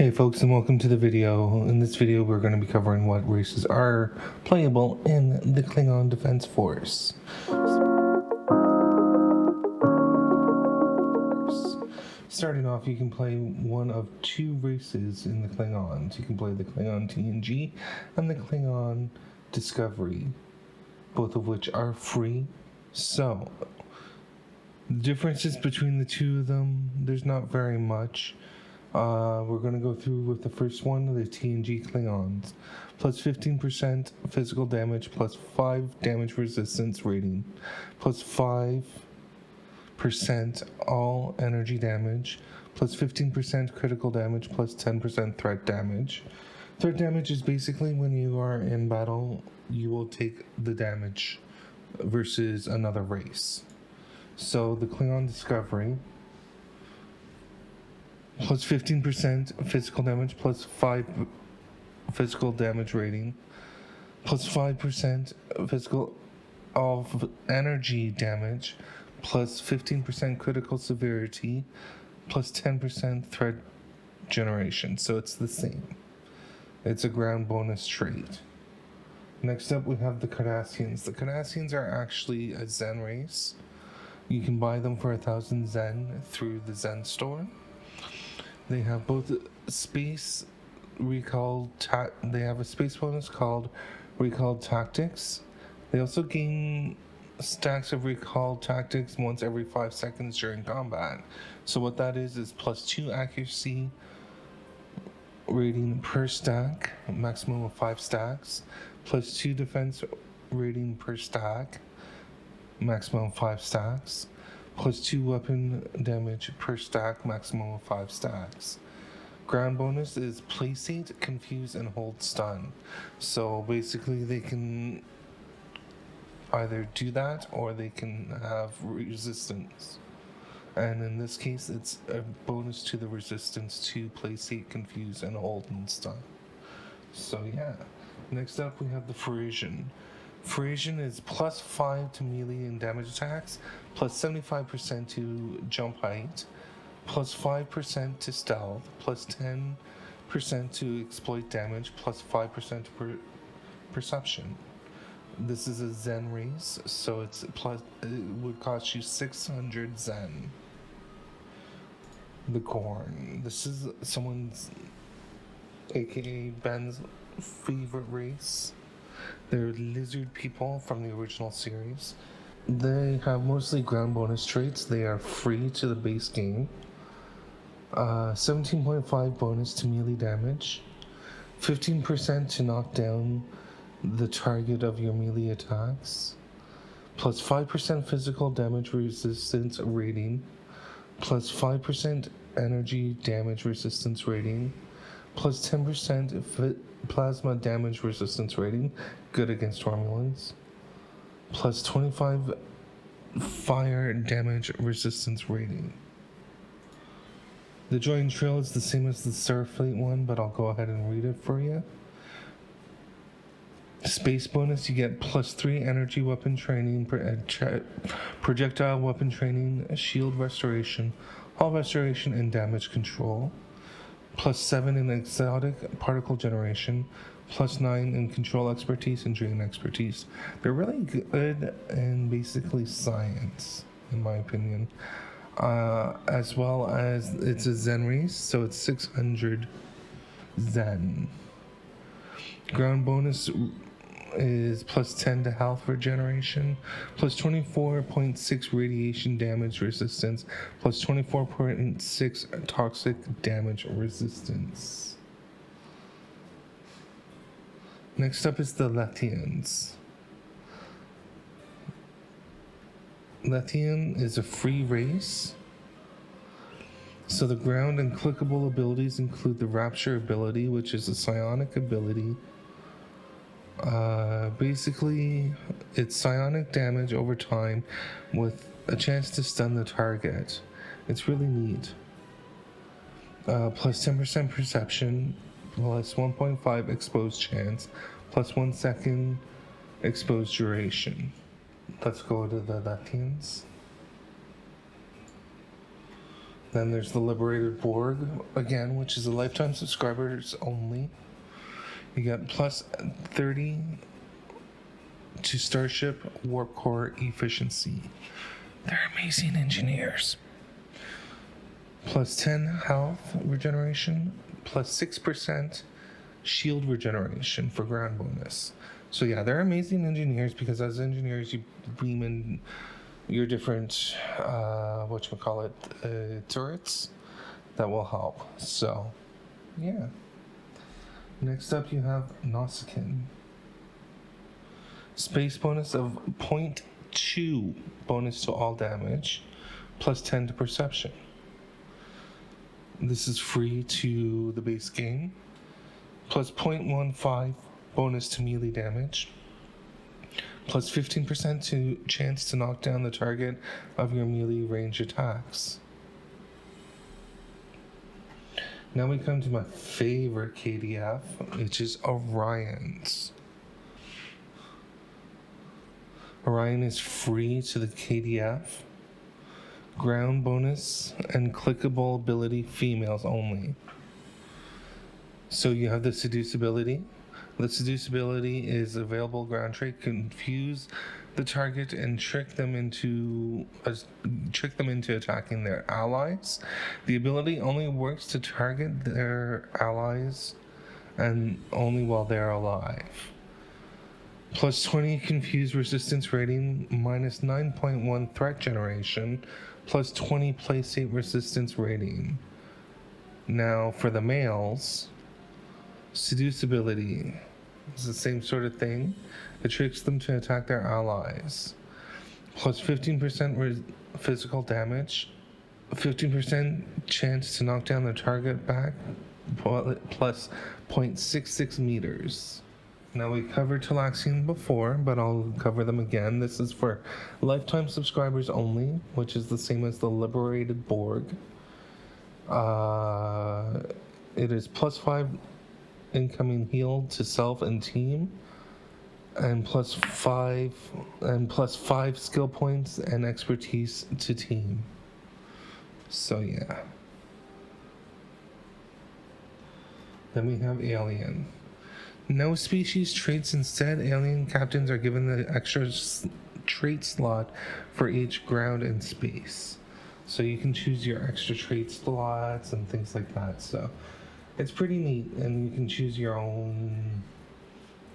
Hey folks, and welcome to the video. In this video we're going to be covering what races are playable in the Klingon Defense Force. Starting off, you can play one of two races in the Klingons. You can play the Klingon Tng and the Klingon Discovery, both of which are free. So, the differences between the two of them, there's not very much. We're going to go through with the first one, the Tng Klingons. Plus 15% physical damage, plus 5 damage resistance rating, plus 5% all energy damage, plus 15% critical damage, plus 10% threat damage. Threat damage is basically when you are in battle, you will take the damage versus another race. So the Klingon Discovery, plus 15% physical damage, plus 5 physical damage rating, plus 5% physical of energy damage, plus 15% critical severity, plus 10% threat generation. So it's the same. It's a ground bonus trait. Next up we have the Cardassians. The Cardassians are actually a Zen race. You can buy them for 1,000 Zen through the Zen store. They have both space recall. They have a space bonus called Recalled Tactics. They also gain stacks of Recalled Tactics once every 5 seconds during combat. So what that is plus 2 accuracy rating per stack, a maximum of 5 stacks, plus 2 defense rating per stack, maximum of 5 stacks, plus 2 weapon damage per stack, maximum of 5 stacks. Ground bonus is placate, confuse, and hold stun. So basically they can either do that or they can have resistance. And in this case it's a bonus to the resistance to placate, confuse, and hold and stun. So yeah. Next up we have the Frisian. Frisian is plus 5 to melee and damage attacks, plus 75% to jump height, plus 5% to stealth, plus 10% to exploit damage, plus 5% to perception. This is a Zen race, so it would cost you 600 Zen. The Gorn. This is someone's, aka Ben's, favorite race. They're lizard people from the original series. They have mostly ground bonus traits. They are free to the base game. 17.5 bonus to melee damage, 15% to knock down the target of your melee attacks, plus 5% physical damage resistance rating, plus 5% energy damage resistance rating, plus 10% plasma damage resistance rating, good against Romulans, plus 25 fire damage resistance rating. The joint trail is the same as the Starfleet one, but I'll go ahead and read it for you. Space bonus, you get plus 3 energy weapon training, projectile weapon training, shield restoration, hull restoration, and damage control. Plus 7 in exotic particle generation, plus 9 in control expertise and drain expertise. They're really good in basically science, in my opinion. As well as it's a Zen race, so it's 600 Zen. Ground bonus is plus 10 to health regeneration, plus 24.6 radiation damage resistance, plus 24.6 toxic damage resistance. Next up is the Lethians. Lethian is a free race. So the ground and clickable abilities include the Rapture ability, which is a psionic ability. Basically, it's psionic damage over time with a chance to stun the target. It's really neat. Plus 10% perception, plus 1.5 exposed chance, plus 1 second exposed duration. Let's go to the Lethians. Then there's the Liberated Borg, again, which is a lifetime subscribers only. You get plus 30 to Starship Warp Core efficiency. They're amazing engineers. Plus 10 health regeneration, plus 6% shield regeneration for ground bonus. So yeah, they're amazing engineers because as engineers you beam in your different turrets that will help. So yeah. Next up you have Nausicaan. Space bonus of 0.2 bonus to all damage, plus 10 to perception. This is free to the base game, plus 0.15 bonus to melee damage, plus 15% to chance to knock down the target of your melee range attacks. Now we come to my favorite KDF, which is Orion's. Orion is free to the KDF. Ground bonus and clickable ability females only. So you have the Seduce ability. The Seduce ability is available ground trait. Confuse the target and trick them into attacking their allies. The ability only works to target their allies and only while they're alive. Plus 20 confuse resistance rating, minus 9.1 threat generation, plus 20 playstate resistance rating. Now for the males, Seduce ability is the same sort of thing. It tricks them to attack their allies. Plus 15% physical damage, 15% chance to knock down the target back, plus 0.66 meters. Now we covered Tillaxium before, but I'll cover them again. This is for lifetime subscribers only, which is the same as the Liberated Borg. It is plus 5 incoming heal to self and team, and plus 5 skill points and expertise to team. So yeah. Then we have Alien. No species traits. Instead, alien captains are given the extra trait slot for each ground and space. So you can choose your extra trait slots and things like that. So it's pretty neat, and you can choose your own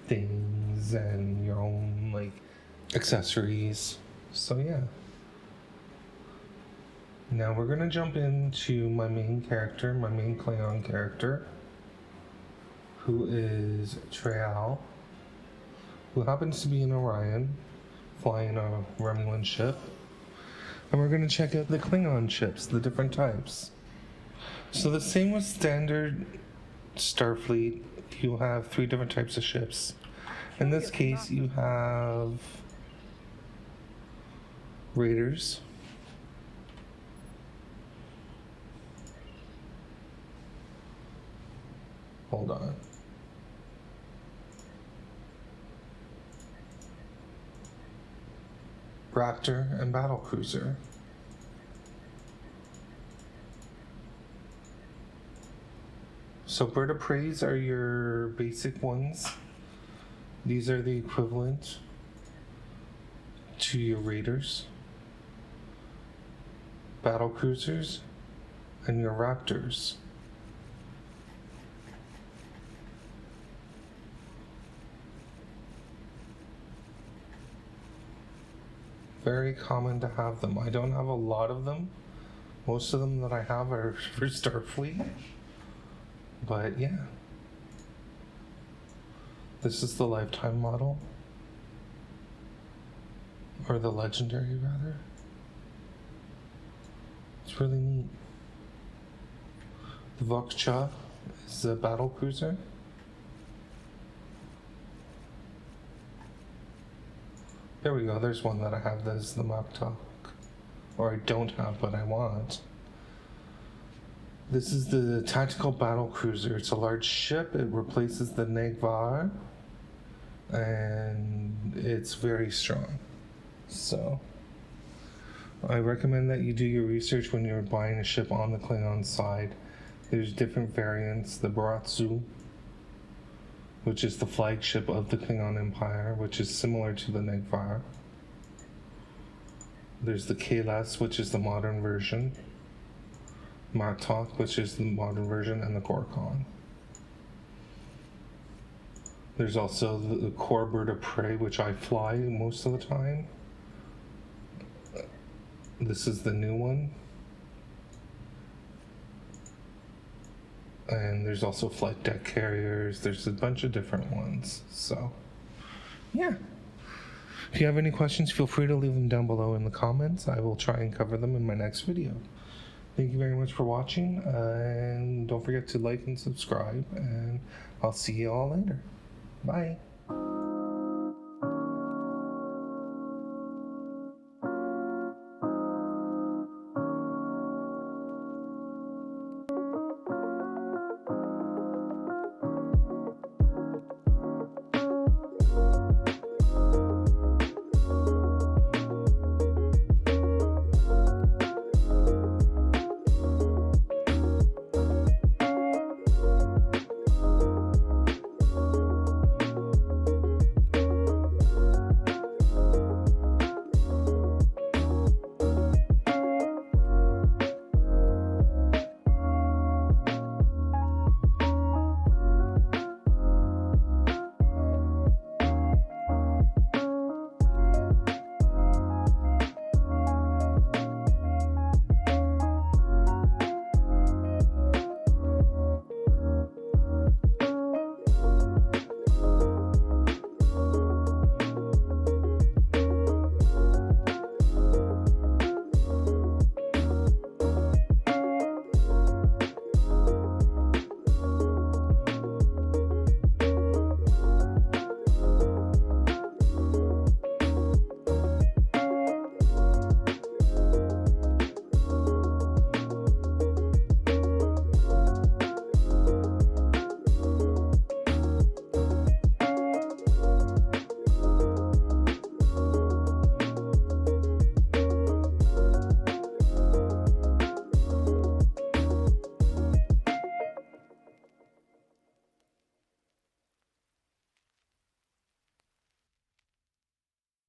things and your own accessories. So yeah. Now we're gonna jump into my main Klingon character, who is Trial, who happens to be an Orion, flying a Romulan ship. And we're going to check out the Klingon ships, the different types. So the same with standard Starfleet, you'll have 3 different types of ships. In this case, you have Raiders, hold on. Raptor and Battlecruiser. So Bird of Preys are your basic ones. These are the equivalent to your Raiders, Battlecruisers, and your Raptors. Very common to have them. I don't have a lot of them. Most of them that I have are for Starfleet. But yeah. This is the lifetime model. Or the legendary, rather. It's really neat. The Vokcha is a battle cruiser. There we go, there's one that I have that is the Maktak. Or I don't have, but I want. This is the tactical battle cruiser. It's a large ship. It replaces the Negvar. And it's very strong. So, I recommend that you do your research when you're buying a ship on the Klingon side. There's different variants. The Baratsu, which is the flagship of the Klingon Empire, which is similar to the Negvar. There's the Kalas, which is the modern version. Matok, which is the modern version, and the Gorkon. There's also the core bird of prey, which I fly most of the time. This is the new one. And there's also flight deck carriers. There's a bunch of different ones. So, yeah. If you have any questions, feel free to leave them down below in the comments. I will try and cover them in my next video. Thank you very much for watching, and don't forget to like and subscribe, and I'll see you all later. Bye.